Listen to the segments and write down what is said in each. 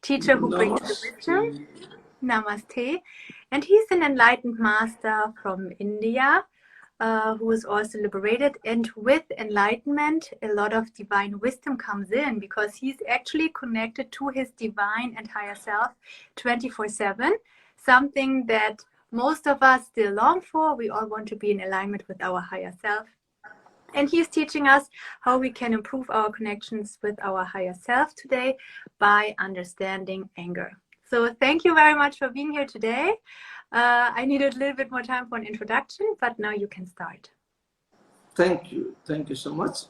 teacher who brings the wisdom. Namaste. And he's an enlightened master from India who is also liberated. And with enlightenment, a lot of divine wisdom comes in because he's actually connected to his divine and higher self 24/7, something that most of us still long for. We all want to be in alignment with our higher self. And he's teaching us how we can improve our connections with our higher self today by understanding anger. So thank you very much for being here today. I needed a little bit more time for an introduction, but now you can start. Thank you. Thank you so much.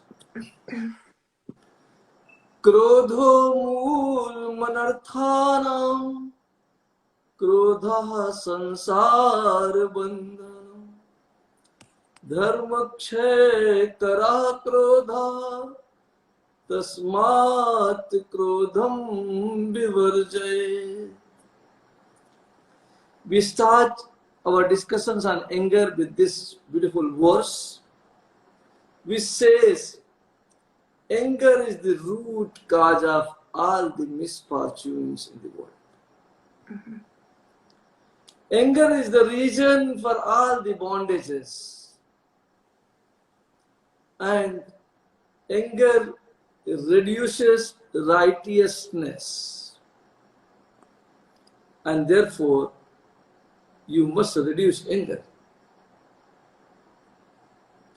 Krodho mool manarthanam, krodha sansar bandhanam, dharma kshay kara krodha, tasmat krodham vivarjay. We start our discussions on anger with this beautiful verse, which says, anger is the root cause of all the misfortunes in the world. Mm-hmm. Anger is the reason for all the bondages. And anger reduces righteousness. And therefore, you must reduce anger.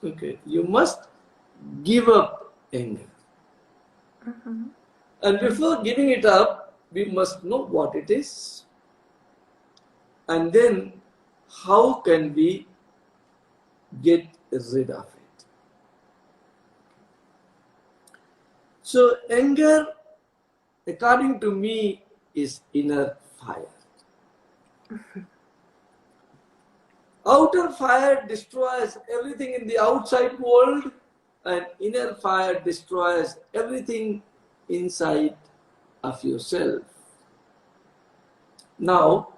Okay, you must give up anger. Mm-hmm. And before giving it up, we must know what it is. And then, how can we get rid of it? So, anger, according to me, is inner fire. Mm-hmm. Outer fire destroys everything in the outside world, and inner fire destroys everything inside of yourself. Now,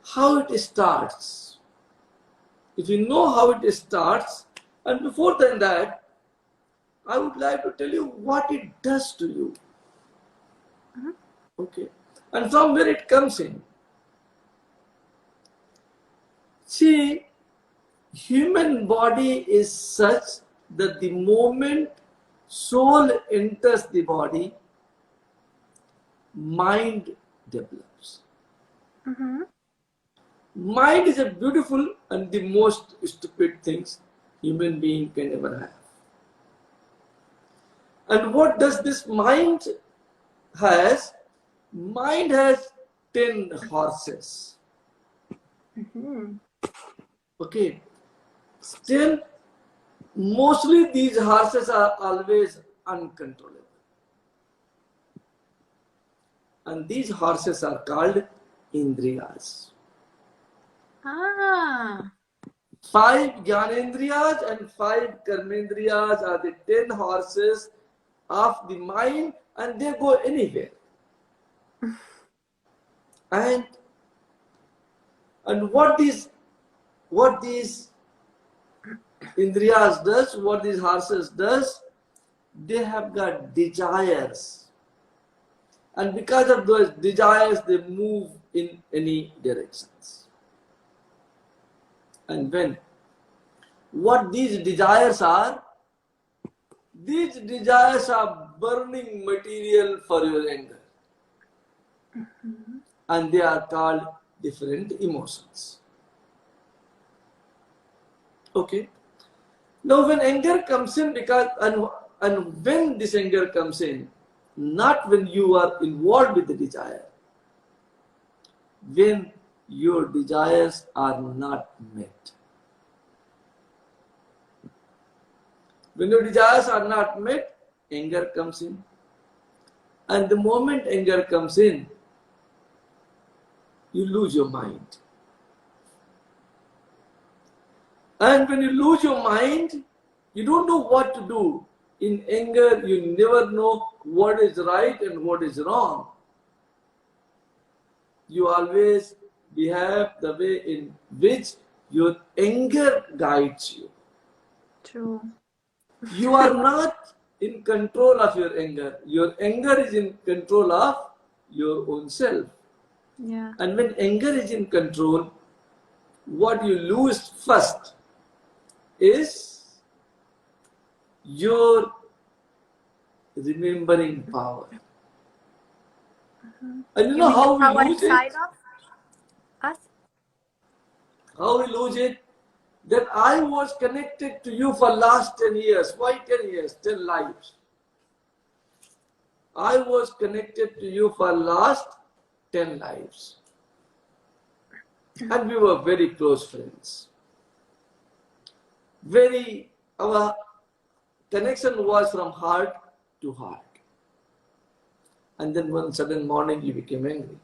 how it starts? If you know how it starts, and before than that, I would like to tell you what it does to you. Mm-hmm. Okay, and from where it comes in. See, human body is such that the moment soul enters the body, mind develops. Mm-hmm. Mind is a beautiful and the most stupid things human being can ever have. And what does this mind has? Mind has 10 horses. Mm-hmm. Okay. Still, mostly these horses are always uncontrollable. And these horses are called indriyas. 5 jnanendriyas and 5 karmendriyas are the 10 horses of the mind, and they go anywhere. And what these indriyas does, what these horses does, they have got desires. And because of those desires, they move in any directions. And what these desires are burning material for your anger. Mm-hmm. And they are called different emotions. Okay. Now when anger comes in, and when this anger comes in, not when you are involved with the desire, when your desires are not met. When your desires are not met, anger comes in. And the moment anger comes in, you lose your mind. And when you lose your mind, you don't know what to do. In anger, you never know what is right and what is wrong. You always behave the way in which your anger guides you. True. You are not in control of your anger. Your anger is in control of your own self. Yeah. And when anger is in control, what you lose first is your remembering power. And you You know mean the how we power lose inside it? of us? How we lose it? That I was connected to you for last 10 years. Why 10 years? 10 lives. I was connected to you for last 10 lives. And we were very close friends. Our connection was from heart to heart. And then one sudden morning you became angry.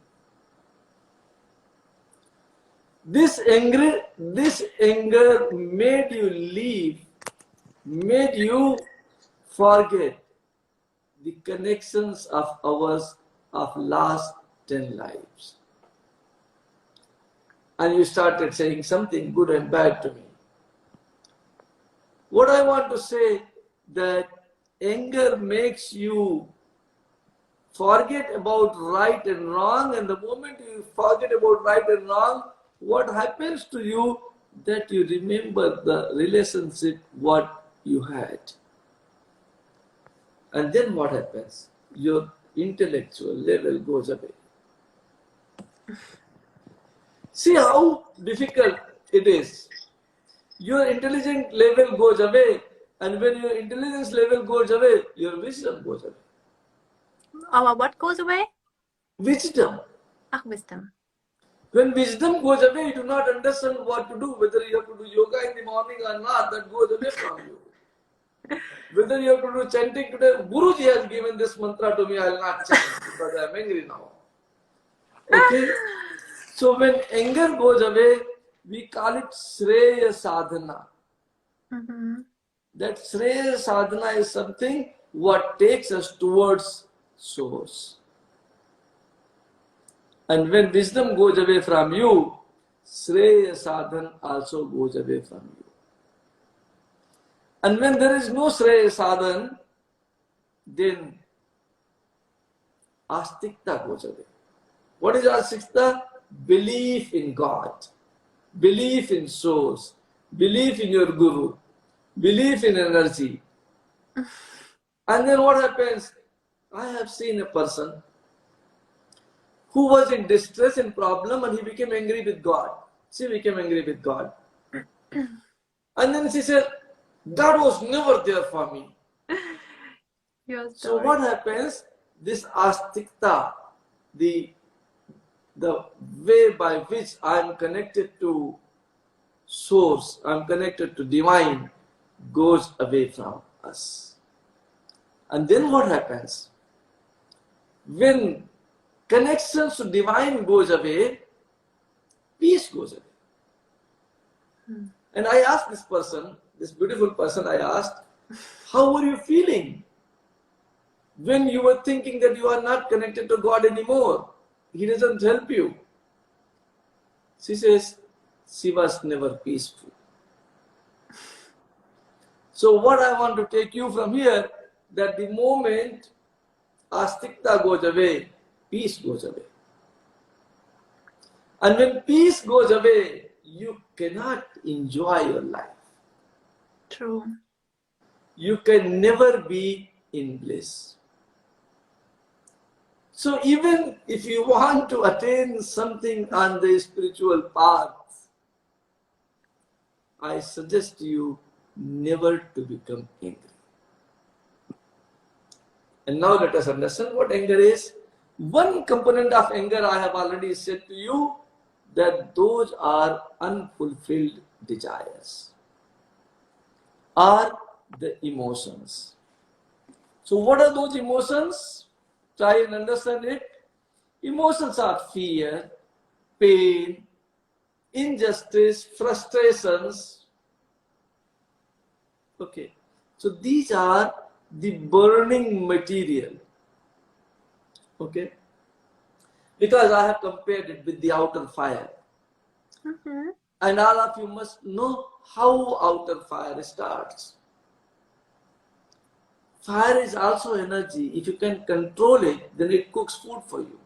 This anger made you leave, made you forget the connections of ours of last 10 lives. And you started saying something good and bad to me. What I want to say, that anger makes you forget about right and wrong, and the moment you forget about right and wrong, what happens to you, that you remember the relationship what you had. And then what happens? Your intellectual level goes away. See how difficult it is. Your intelligence level goes away, and when your intelligence level goes away, your wisdom goes away. Our what goes away? Wisdom. Wisdom. When wisdom goes away, you do not understand what to do, whether you have to do yoga in the morning or not, that goes away from you. Whether you have to do chanting today, Guruji has given this mantra to me, I will not chant because I am angry now. Okay? So when anger goes away, we call it Shreya Sadhana. Mm-hmm. That Shreya Sadhana is something what takes us towards source. And when wisdom goes away from you, Shreya Sadhana also goes away from you. And when there is no Shreya Sadhana, then Astikta goes away. What is Astikta? Belief in God, belief in source, belief in your Guru, belief in energy. And then what happens? I have seen a person who was in distress and problem, and he became angry with God. She became angry with God. And then she said, God was never there for me. Your So story. what happens? This astikta, the way by which I am connected to source, I am connected to divine, goes away from us. And then what happens? When connections to divine goes away, peace goes away. And I asked this person, this beautiful person, I asked, how were you feeling when you were thinking that you are not connected to God anymore? He doesn't help you. She says, she was never peaceful. So what I want to take you from here, that the moment astikta goes away, peace goes away. And when peace goes away, you cannot enjoy your life. True. You can never be in bliss. So even if you want to attain something on the spiritual path, I suggest you never to become angry. And now let us understand what anger is. One component of anger I have already said to you, that those are unfulfilled desires, are the emotions. So what are those emotions? Try and understand it. Emotions are fear, pain, injustice, frustrations. Okay. So these are the burning material. Okay. Because I have compared it with the outer fire. Mm-hmm. And all of you must know how outer fire starts. Fire is also energy. If you can control it, then it cooks food for you.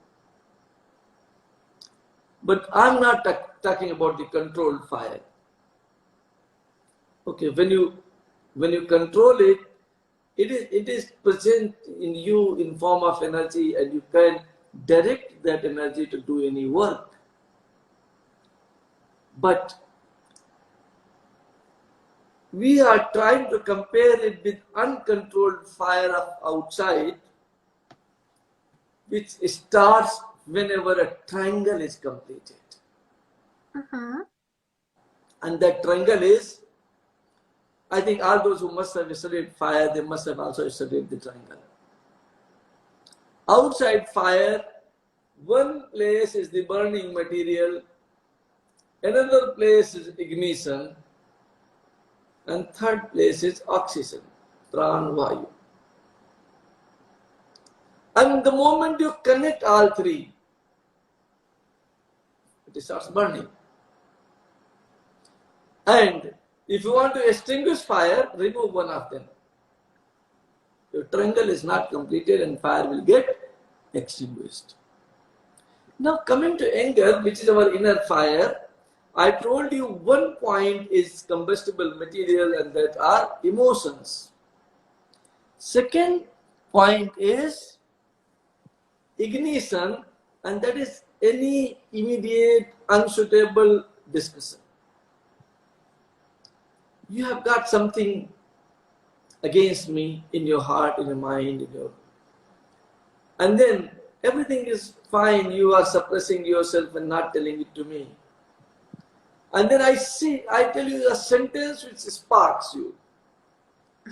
But I'm not talking about the controlled fire. Okay, when you control it, it is present in you in form of energy, and you can direct that energy to do any work. But we are trying to compare it with uncontrolled fire of outside, which starts whenever a triangle is completed. And that triangle is, I think all those who must have studied fire, they must have also studied the triangle. Outside fire, one place is the burning material, another place is ignition, and third place is oxygen, pranvayu. And the moment you connect all three, it starts burning. And if you want to extinguish fire, remove one of them. Your triangle is not completed and fire will get extinguished. Now coming to anger, which is our inner fire, I told you one point is combustible material, and that are emotions. Second point is ignition, and that is any immediate unsuitable discussion. You have got something against me in your heart, in your mind, and then everything is fine. You are suppressing yourself and not telling it to me. And then I tell you a sentence which sparks you.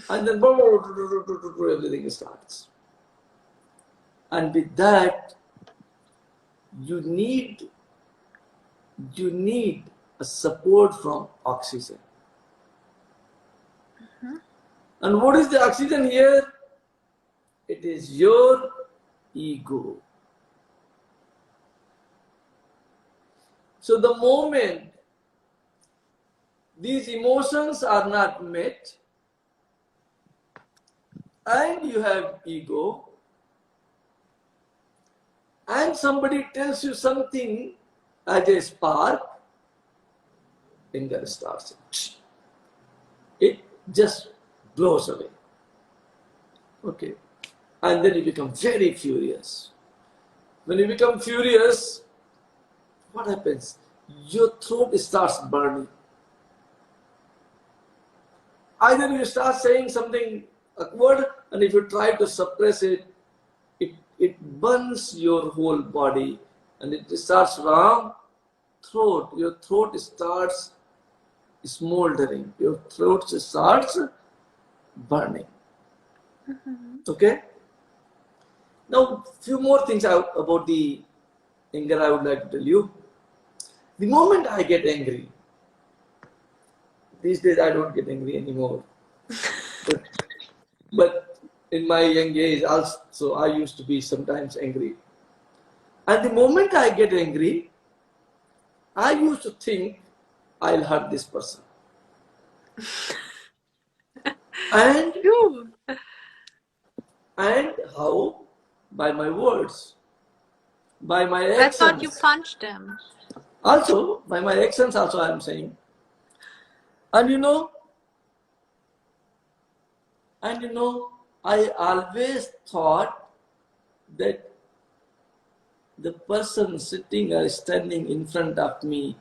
And then everything starts. And with that, you need a support from oxygen. And what is the oxygen here? It is your ego. So the moment these emotions are not met, and you have ego, and somebody tells you something as a spark, anger starts. It just blows away. Okay. And then you become very furious. When you become furious, what happens? Your throat starts burning. Either you start saying something awkward, and if you try to suppress it, it burns your whole body, and it starts from throat. Your throat starts smoldering. Your throat starts burning. Okay? Now, few more things about the anger I would like to tell you. The moment I get angry, these days I don't get angry anymore. But in my young age also, I used to be sometimes angry. And the moment I get angry, I used to think I'll hurt this person. And how? By my words, by my actions. I thought you punched them. Also, by my actions also I am saying. And I always thought that the person sitting or standing in front of me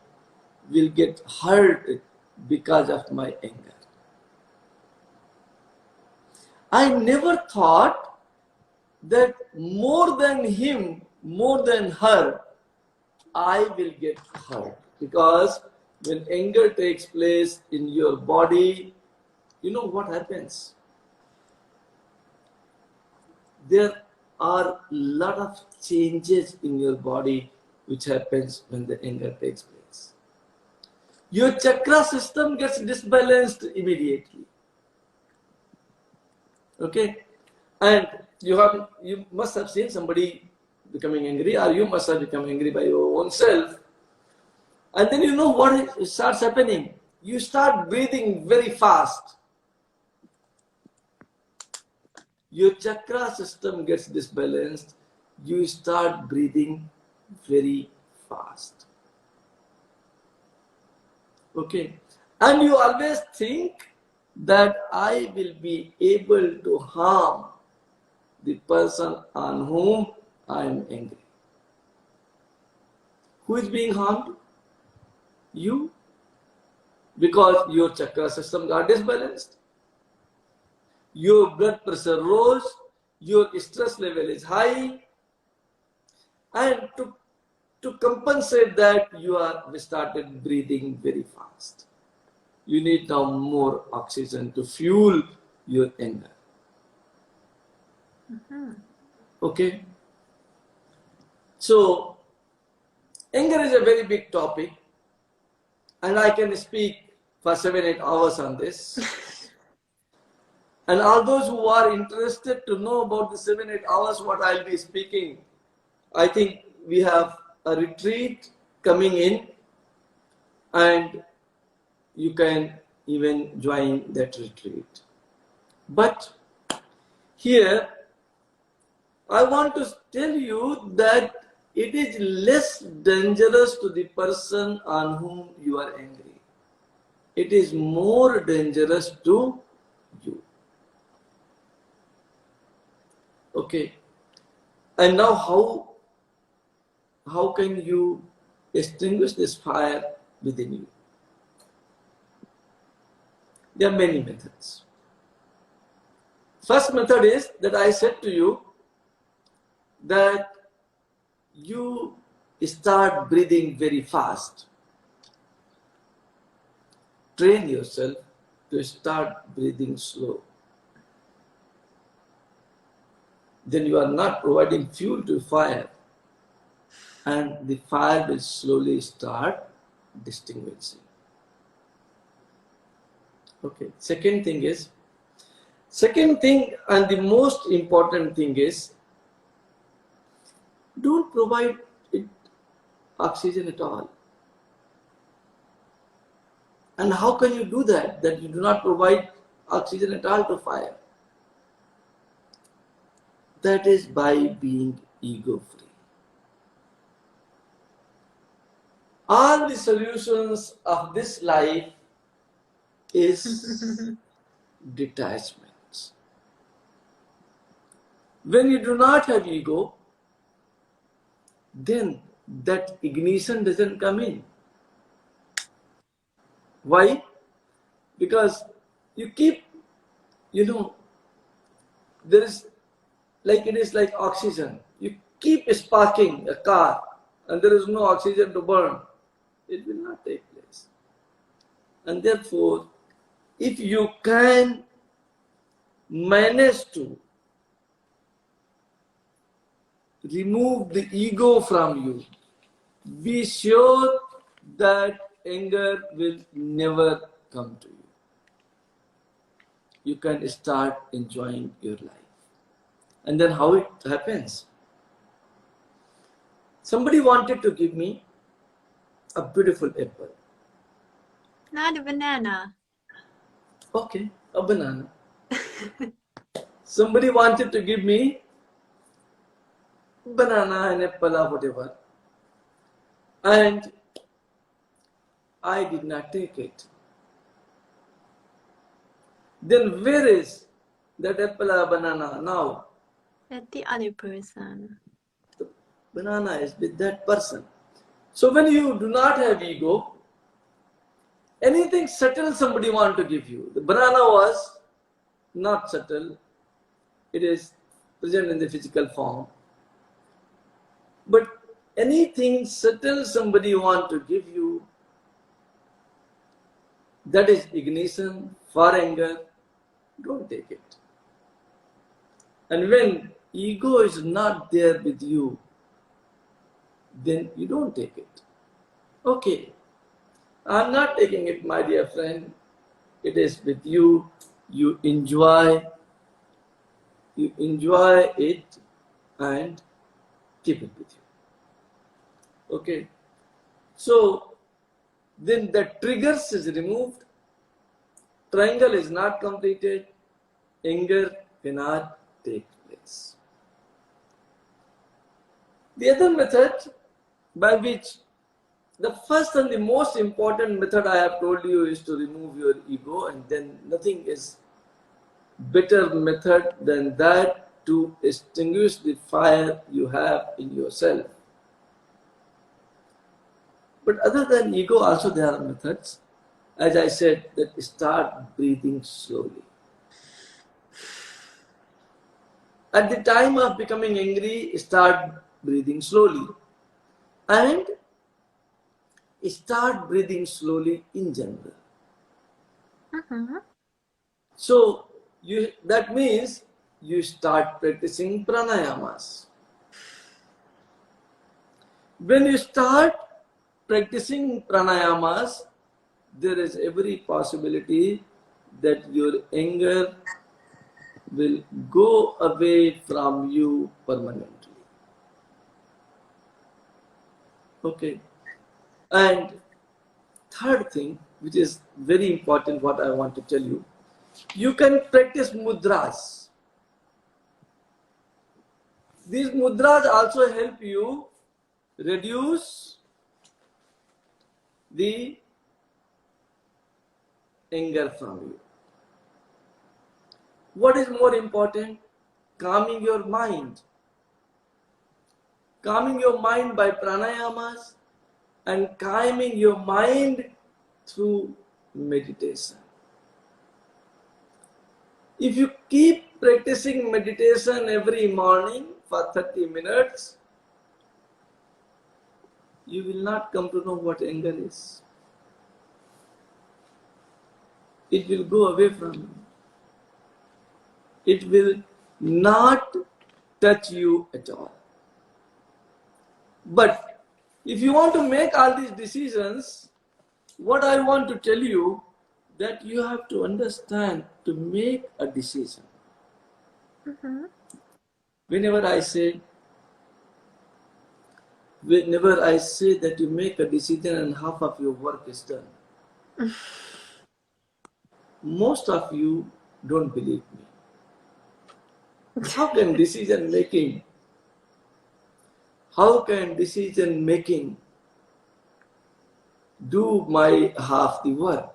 will get hurt because of my anger. I never thought that more than him, more than her, I will get hurt. Because when anger takes place in your body, you know what happens? There are a lot of changes in your body which happens when the anger takes place. Your chakra system gets disbalanced immediately. Okay? And you must have seen somebody becoming angry, or you must have become angry by your own self. And then you know what starts happening? You start breathing very fast. your chakra system gets disbalanced, you start breathing very fast. Okay, and you always think that I will be able to harm the person on whom I am angry. Who is being harmed? You. Because your chakra system got disbalanced. Your blood pressure rose, your stress level is high, and to compensate that, you are started breathing very fast. You need now more oxygen to fuel your anger. Okay? So, anger is a very big topic, and I can speak for 7-8 hours on this. And all those who are interested to know about the 7-8 hours what I'll be speaking, I think we have a retreat coming in, and you can even join that retreat. But here, I want to tell you that it is less dangerous to the person on whom you are angry. It is more dangerous to you. Okay. And now how can you extinguish this fire within you? There are many methods. First method is that I said to you that you start breathing very fast. Train yourself to start breathing slow. Then you are not providing fuel to fire, and the fire will slowly start extinguishing. Okay. Second thing and the most important thing is, don't provide it oxygen at all. And how can you do that? That you do not provide oxygen at all to fire? That is by being ego-free. All the solutions of this life is detachment. When you do not have ego, then that ignition doesn't come in. Why? Because you keep, there is it is like oxygen. You keep sparking a car and there is no oxygen to burn. It will not take place. And therefore, if you can manage to remove the ego from you, be sure that anger will never come to you. You can start enjoying your life. And then how it happens? Somebody wanted to give me a beautiful apple. Not a banana. Okay, a banana. Somebody wanted to give me banana, an apple, or whatever. And I did not take it. Then where is that apple or banana now? At the other person. The banana is with that person. So when you do not have ego, anything subtle somebody want to give you. The banana was not subtle. It is present in the physical form. But anything subtle somebody want to give you, that is ignition for anger, don't take it. And when ego is not there with you, then you don't take it. Okay, I'm not taking it, my dear friend. It is with you. You enjoy it and keep it with you. Okay. So then the triggers is removed. Triangle is not completed. Anger cannot take place. The other method by which the first and the most important method I have told you is to remove your ego, and then nothing is better method than that to extinguish the fire you have in yourself. But other than ego, also there are methods. As I said, that start breathing slowly. At the time of becoming angry, start breathing slowly. And start breathing slowly in general. So that means you start practicing pranayamas. When you start practicing pranayamas, there is every possibility that your anger will go away from you permanently. Okay. And third thing, which is very important, what I want to tell you, you can practice mudras. These mudras also help you reduce the anger from you. What is more important? Calming your mind. Calming your mind by pranayamas and calming your mind through meditation. If you keep practicing meditation every morning for 30 minutes, you will not come to know what anger is. It will go away from you. It will not touch you at all. But if you want to make all these decisions, what I want to tell you, that you have to understand to make a decision. Whenever I say that you make a decision and half of your work is done, most of you don't believe me. How can decision making do my half the work?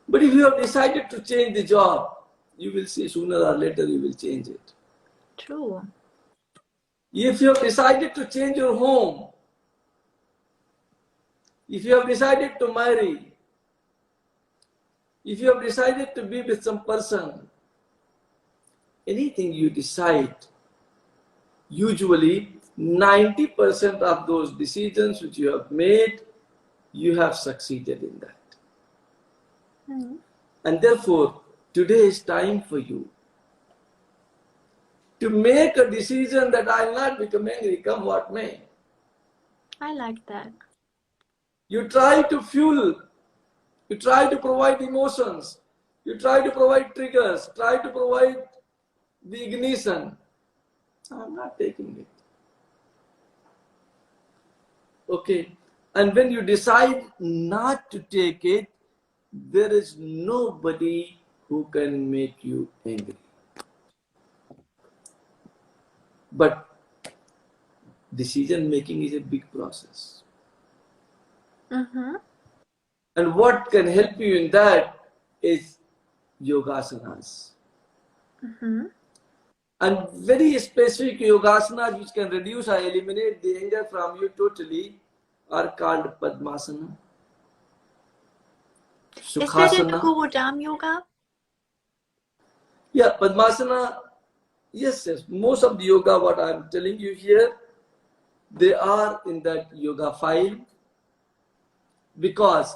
But if you have decided to change the job, you will see sooner or later you will change it. True. If you have decided to change your home, if you have decided to marry, if you have decided to be with some person, anything you decide, usually 90% of those decisions which you have made, you have succeeded in that. And therefore, today is time for you to make a decision that I will not become angry, come what may. I like that. You try to fuel, you try to provide emotions, you try to provide triggers, try to provide the ignition. I'm not taking it. Okay. And when you decide not to take it, there is nobody who can make you angry. But decision making is a big process. And what can help you in that is yogasanas. And very specific yogasanas which can reduce or eliminate the anger from you totally are called Padmasana, Is that in Sukhasana. Gurudam Yoga? Yeah, Padmasana, yes. Most of the yoga, what I am telling you here, they are in that yoga file, because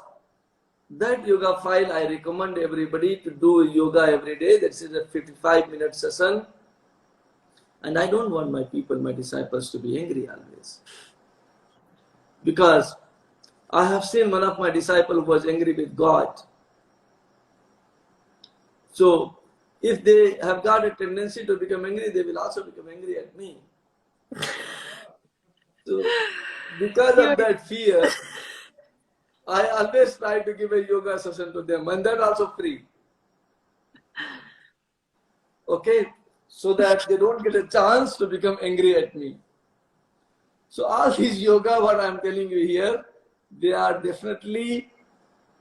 that yoga file I recommend everybody to do yoga every day. That is a 55-minute session. And I don't want my people, my disciples, to be angry always. Because I have seen one of my disciples was angry with God. So if they have got a tendency to become angry, they will also become angry at me. So because of that fear, I always try to give a yoga session to them, and that also free. Okay, so that they don't get a chance to become angry at me. So all these yoga, what I'm telling you here, they are definitely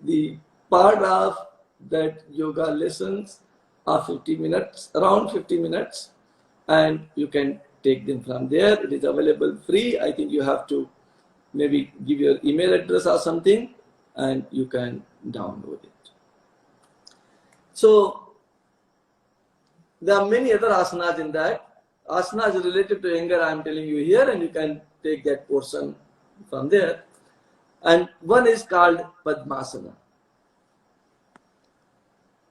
the part of that yoga lessons are 50 minutes, around 50 minutes, and you can take them from there. It is available free. I think you have to maybe give your email address or something, and you can download it. So there are many other asanas in that. Asanas related to anger I am telling you here, and you can take that portion from there. And one is called Padmasana.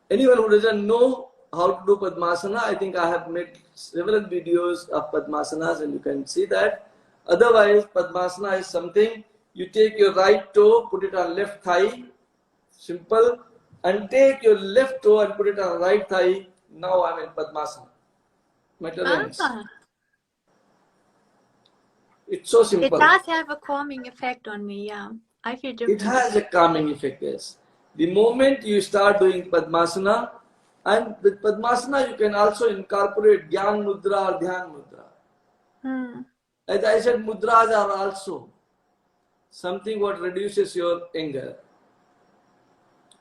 Anyone who doesn't know how to do Padmasana, I think I have made several videos of Padmasanas and you can see that. Otherwise, Padmasana is something you take your right toe, put it on left thigh, simple, and take your left toe and put it on right thigh. Now I'm in Padmasana. My tolerance. It's so simple. It does have a calming effect on me, yeah. I feel different. It has a calming effect, yes. The moment you start doing Padmasana, and with Padmasana you can also incorporate Gyan Mudra or Dhyan Mudra. As I said, mudras are also something what reduces your anger.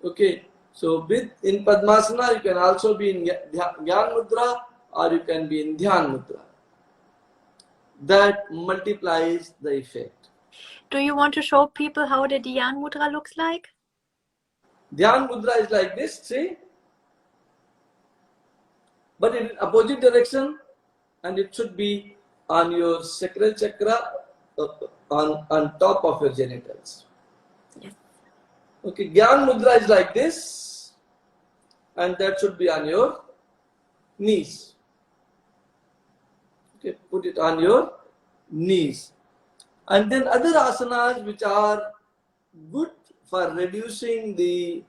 Okay, so in Padmasana you can also be in Gyan Mudra or you can be in Dhyan Mudra. That multiplies the effect. Do you want to show people how the Dhyan Mudra looks like? Dhyan Mudra is like this, see? But in opposite direction, and it should be on your sacral chakra, on top of your genitals. Yes. Okay, Gyan Mudra is like this, and that should be on your knees. Okay, put it on your knees. And then other asanas which are good for reducing the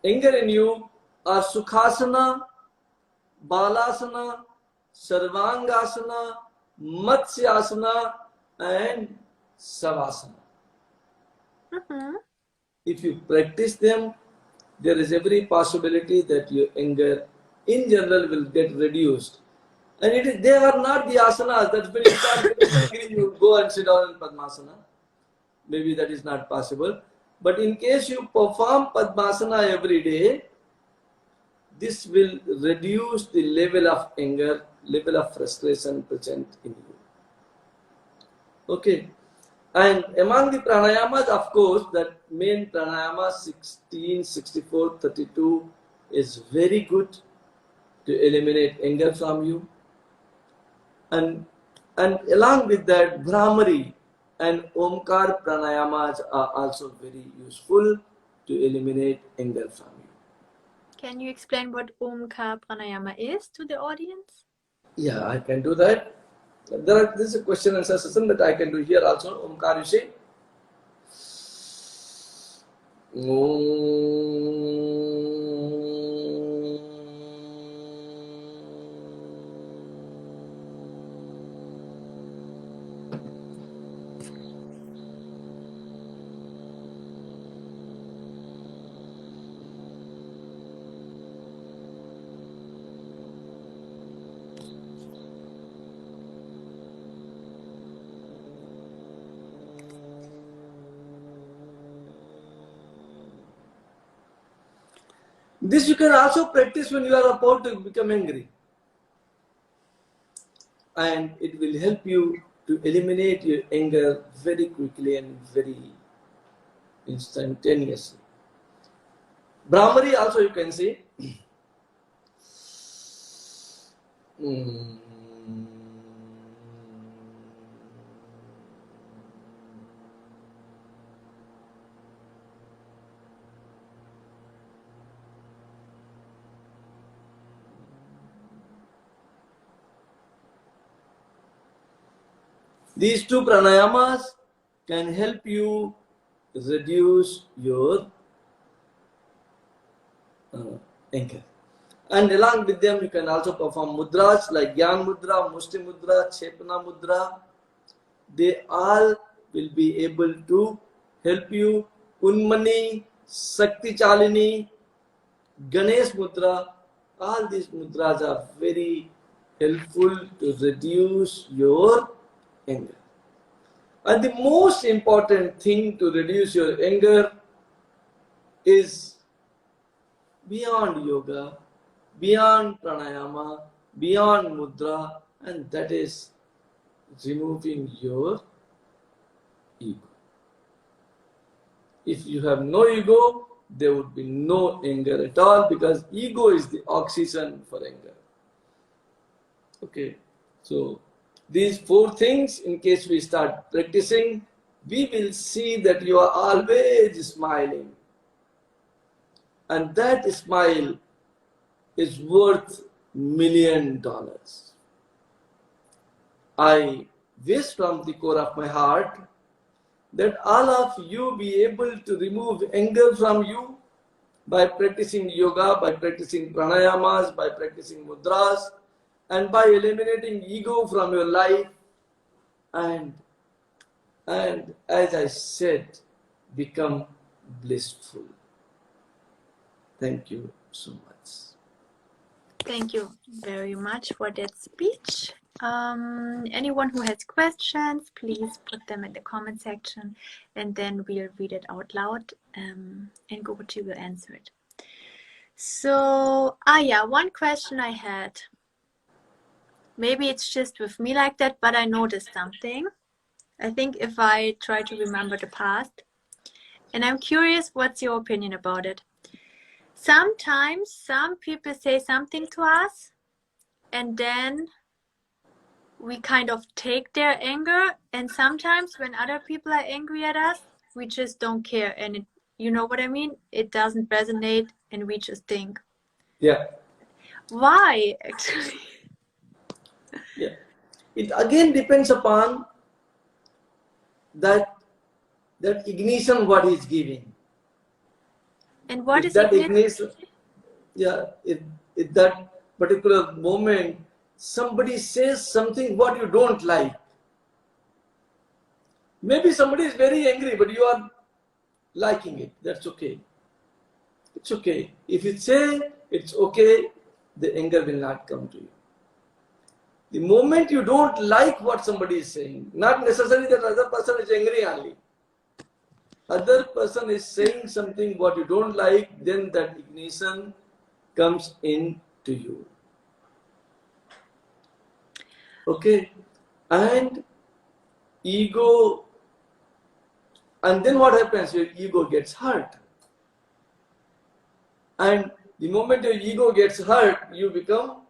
anger in you are Sukhasana, Balasana, Sarvangasana, Matsyasana, and Savasana. If you practice them, there is every possibility that your anger in general will get reduced. And they are not the asanas that when you start getting angry, you go and sit down in Padmasana. Maybe that is not possible. But in case you perform Padmasana every day, this will reduce the level of anger, level of frustration present in you. Okay. And among the pranayamas, of course, that main pranayama 16, 64, 32 is very good to eliminate anger from you. And along with that, Brahmari and Omkar pranayamas are also very useful to eliminate anger from you. Can you explain what Omkar pranayama is to the audience? Yeah, I can do that. This is a question and answer session that I can do here also. Omkar, you see. This you can also practice when you are about to become angry. And it will help you to eliminate your anger very quickly and very instantaneously. Brahmari also you can see. These two pranayamas can help you reduce your anger. And along with them, you can also perform mudras like Gyan Mudra, Mushti Mudra, Chepana Mudra. They all will be able to help you. Unmani, Sakti Chalini, Ganesh Mudra all these mudras are very helpful to reduce your anger. And the most important thing to reduce your anger is beyond yoga, beyond pranayama, beyond mudra, and that is removing your ego. If you have no ego, there would be no anger at all, because ego is the oxygen for anger. Okay, so these 4 things, in case we start practicing, we will see that you are always smiling. And that smile is worth $1 million. I wish from the core of my heart that all of you be able to remove anger from you by practicing yoga, by practicing pranayamas, by practicing mudras, and by eliminating ego from your life. And as I said, become blissful. Thank you so much. Thank you very much for that speech. Anyone who has questions, please put them in the comment section, and then we'll read it out loud, and Goguchi will answer it. So, yeah, one question I had. Maybe it's just with me like that, but I noticed something. I think if I try to remember the past, and I'm curious, what's your opinion about it? Sometimes some people say something to us, and then we kind of take their anger, and sometimes when other people are angry at us, we just don't care, and it, you know what I mean? It doesn't resonate, and we just think. Yeah. Why, actually? Yeah. It again depends upon that ignition what he is giving. And what If is that ignition? Yeah, if that particular moment somebody says something what you don't like, maybe somebody is very angry but you are liking it, that's okay. It's okay. If you say it's okay, the anger will not come to you. The moment you don't like what somebody is saying, not necessarily that other person is angry only. Other person is saying something what you don't like, then that ignition comes in to you. Okay? And ego, and then what happens? Your ego gets hurt. And the moment your ego gets hurt, you become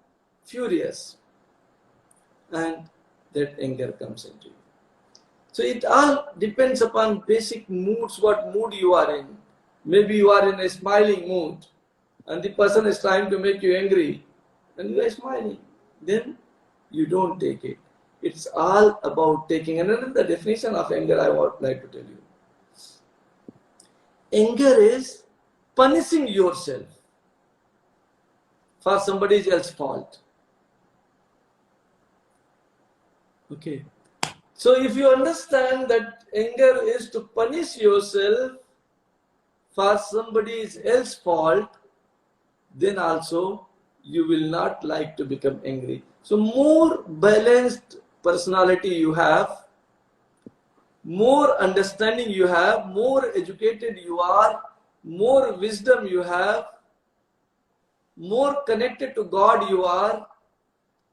furious. And that anger comes into you. So it all depends upon basic moods, what mood you are in. Maybe you are in a smiling mood and the person is trying to make you angry and you are smiling. Then you don't take it. It's all about taking. And another definition of anger I would like to tell you. Anger is punishing yourself for somebody else's fault. Okay. So if you understand that anger is to punish yourself for somebody else's fault, then also you will not like to become angry. So more balanced personality you have, more understanding you have, more educated you are, more wisdom you have, more connected to God you are,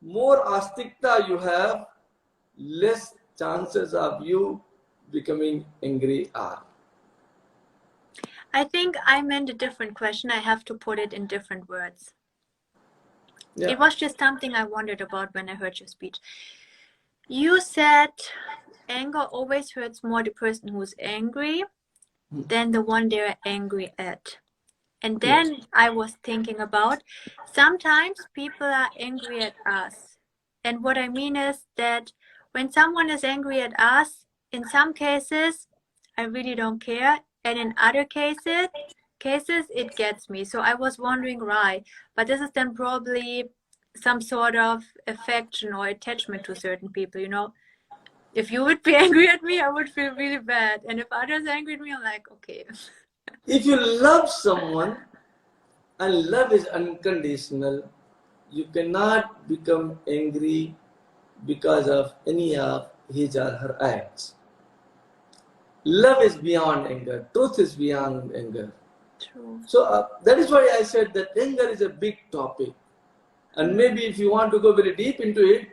more astikta you have, less chances of you becoming angry are. I think I meant a different question. I have to put it in different words. Yeah. It was just something I wondered about when I heard your speech. You said anger always hurts more the person who's angry than the one they're angry at. And then Yes. I was thinking about, sometimes people are angry at us. And what I mean is that when someone is angry at us, in some cases, I really don't care. And in other cases, it gets me. So I was wondering why. But this is then probably some sort of affection or attachment to certain people, you know. If you would be angry at me, I would feel really bad. And if others are angry at me, I'm like, okay. If you love someone, and love is unconditional. You cannot become angry because of any of his or her acts. Love is beyond anger. Truth is beyond anger. True. So that is why I said that anger is a big topic. And maybe if you want to go very deep into it,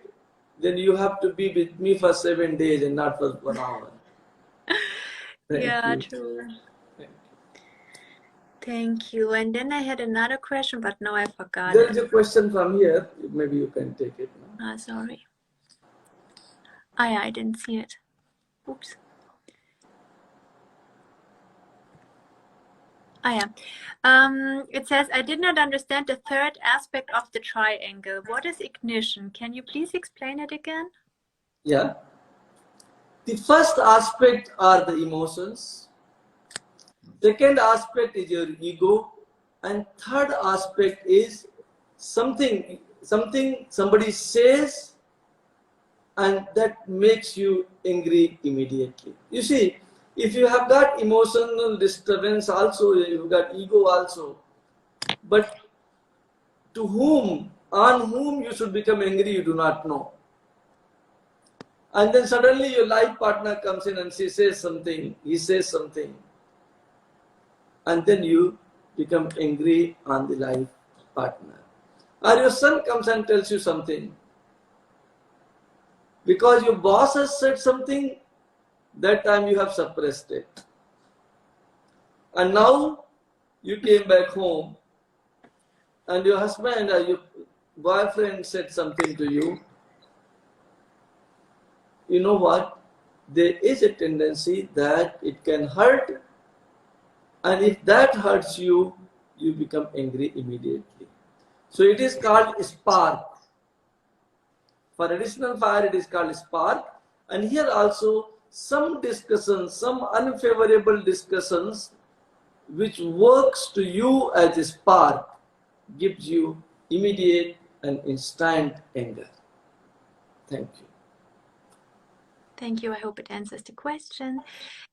then you have to be with me for 7 days and not for 1 hour. Thank Yeah, you. true. Thank Thank you. And then I had another question, but now I you. forgot There is it. a question from here. Maybe you can take it now. Ah, sorry. Ah, yeah, I didn't see it. Oops. Ah, yeah. It says, I did not understand the third aspect of the triangle. What is ignition? Can you please explain it again? Yeah. The first aspect are the emotions. Second aspect is your ego. And third aspect is something somebody says and that makes you angry immediately. You see, if you have got emotional disturbance also, you've got ego also, but to whom, on whom you should become angry, you do not know. And then suddenly your life partner comes in and she says something, he says something, and then you become angry on the life partner. Or your son comes and tells you something. Because your boss has said something, that time you have suppressed it. And now you came back home and your husband or your boyfriend said something to you. You know what? There is a tendency that it can hurt, and if that hurts you, you become angry immediately. So it is called spark. For additional fire, it is called spark. And here also, some discussions, some unfavorable discussions, which works to you as a spark, gives you immediate and instant anger. Thank you. Thank you. I hope it answers the question.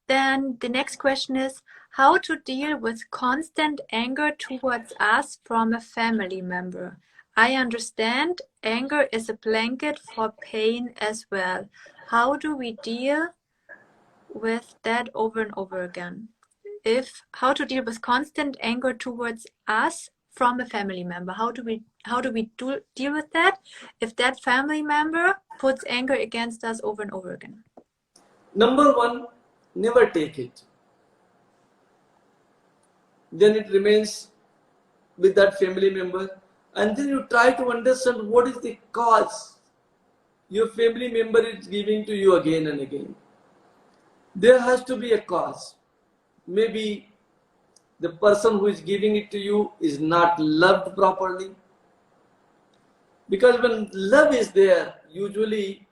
Then the next question is how to deal with constant anger towards us from a family member. I understand anger is a blanket for pain as well. How do we deal with that over and over again? How to deal with constant anger towards us from a family member? How do we deal with that if that family member puts anger against us over and over again? Number one, never take it. Then it remains with that family member, and then you try to understand what is the cause your family member is giving to you again and again. There has to be a cause. Maybe the person who is giving it to you is not loved properly. Because when love is there, usually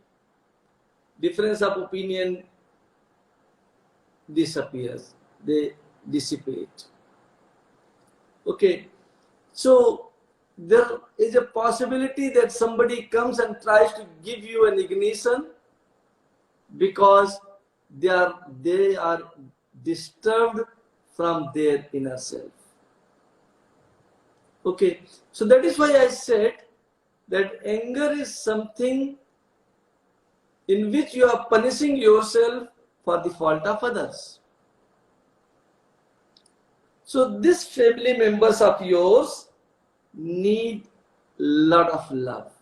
difference of opinion disappears, they dissipate. Okay, so there is a possibility that somebody comes and tries to give you an ignition because they are disturbed from their inner self. Okay, so that is why I said that anger is something in which you are punishing yourself for the fault of others. So these family members of yours need lot of love.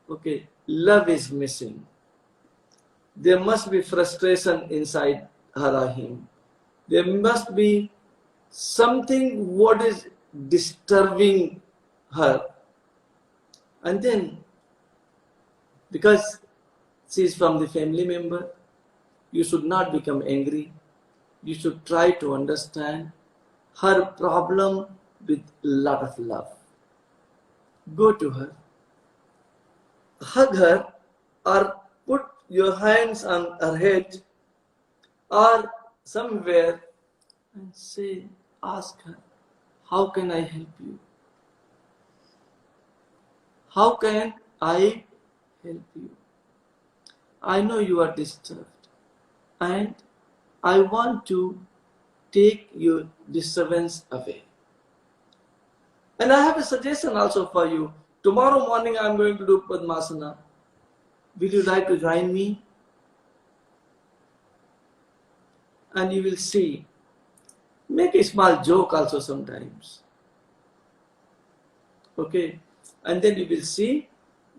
Okay, love is missing. There must be frustration inside her or him. There must be something what is disturbing her. And then, because she is from the family member, you should not become angry. You should try to understand her problem with lot of love. Go to her, hug her, or put your hands on her head or somewhere and say, ask her, how can I help you? How can I help you? I know you are disturbed and I want to take your disturbance away. And I have a suggestion also for you. Tomorrow morning I am going to do Padmasana. Will you like to join me? And you will see. Make a small joke also sometimes. Okay? And then you will see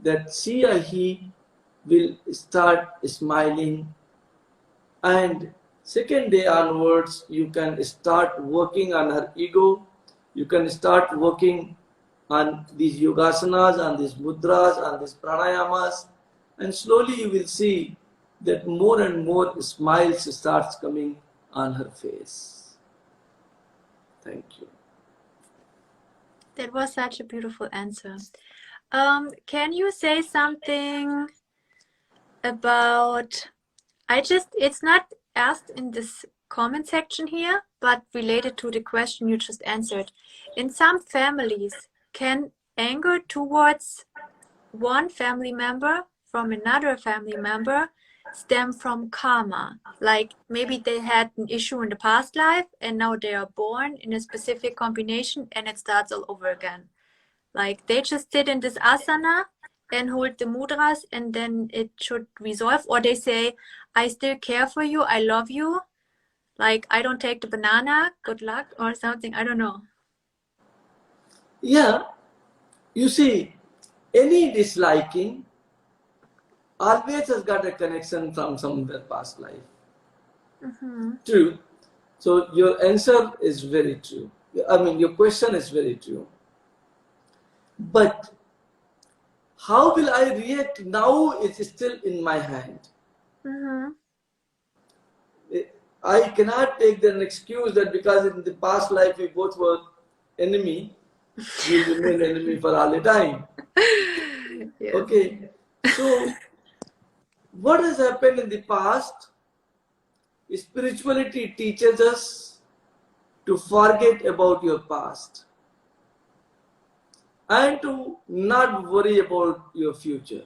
that she or he will start smiling, and second day onwards you can start working on her ego. You can start working on these yogasanas, on these mudras, on these pranayamas, and slowly you will see that more and more smiles starts coming on her face. Thank you. That was such a beautiful answer. Can you say something about, it's not asked in this comment section here, but related to the question you just answered. In some families, can anger towards one family member from another family member stem from karma? Like maybe they had an issue in the past life and now they are born in a specific combination and it starts all over again. Like they just sit in this asana and hold the mudras and then it should resolve. Or they say, I still care for you, I love you. Like I don't take the banana, good luck, or something. I don't know. Yeah, you see, any disliking always has got a connection from somewhere past life. Mm-hmm. True. So your answer is very true. I mean, your question is very true. But how will I react now is still in my hand. Mm-hmm. I cannot take an excuse that because in the past life we both were enemy, we remain enemy for all the time. Yes. Okay. So what has happened in the past? Spirituality teaches us to forget about your past and to not worry about your future.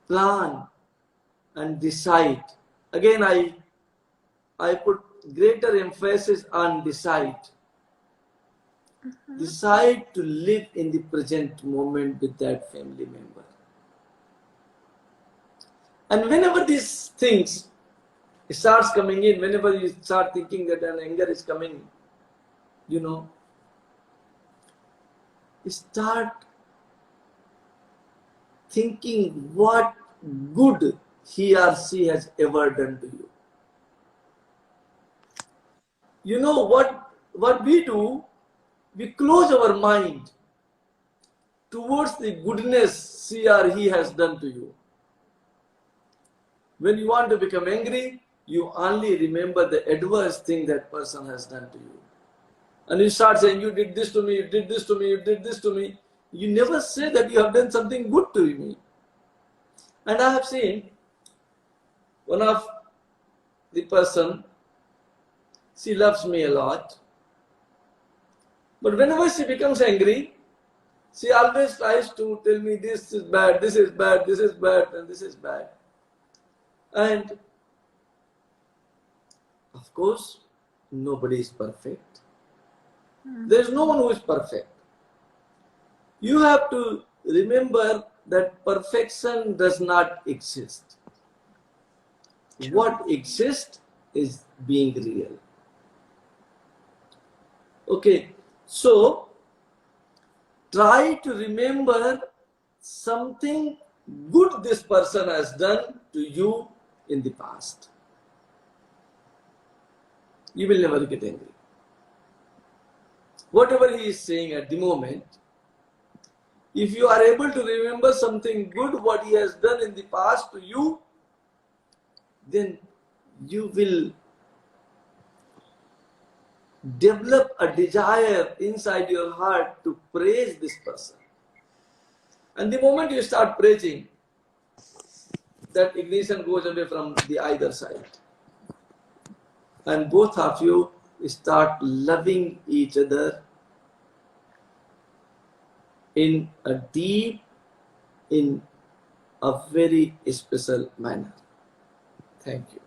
Plan and decide. Again, I put greater emphasis on decide. Mm-hmm. Decide to live in the present moment with that family member. And whenever these things starts coming in, whenever you start thinking that an anger is coming, you know, start thinking what good he or she has ever done to you. You know what we do? We close our mind towards the goodness she or he has done to you. When you want to become angry, you only remember the adverse thing that person has done to you. And you start saying, you did this to me, you did this to me, you did this to me. You never say that you have done something good to me. And I have seen one of the person, she loves me a lot. But whenever she becomes angry, she always tries to tell me this is bad, this is bad, this is bad, and this is bad. And of course, nobody is perfect. There is no one who is perfect. You have to remember that perfection does not exist. True. What exists is being real. Okay, so try to remember something good this person has done to you in the past. You will never get angry. Whatever he is saying at the moment, if you are able to remember something good what he has done in the past to you, then you will develop a desire inside your heart to praise this person. And the moment you start praising, that ignition goes away from the either side. And both of you start loving each other in a deep, in a very special manner. Thank you.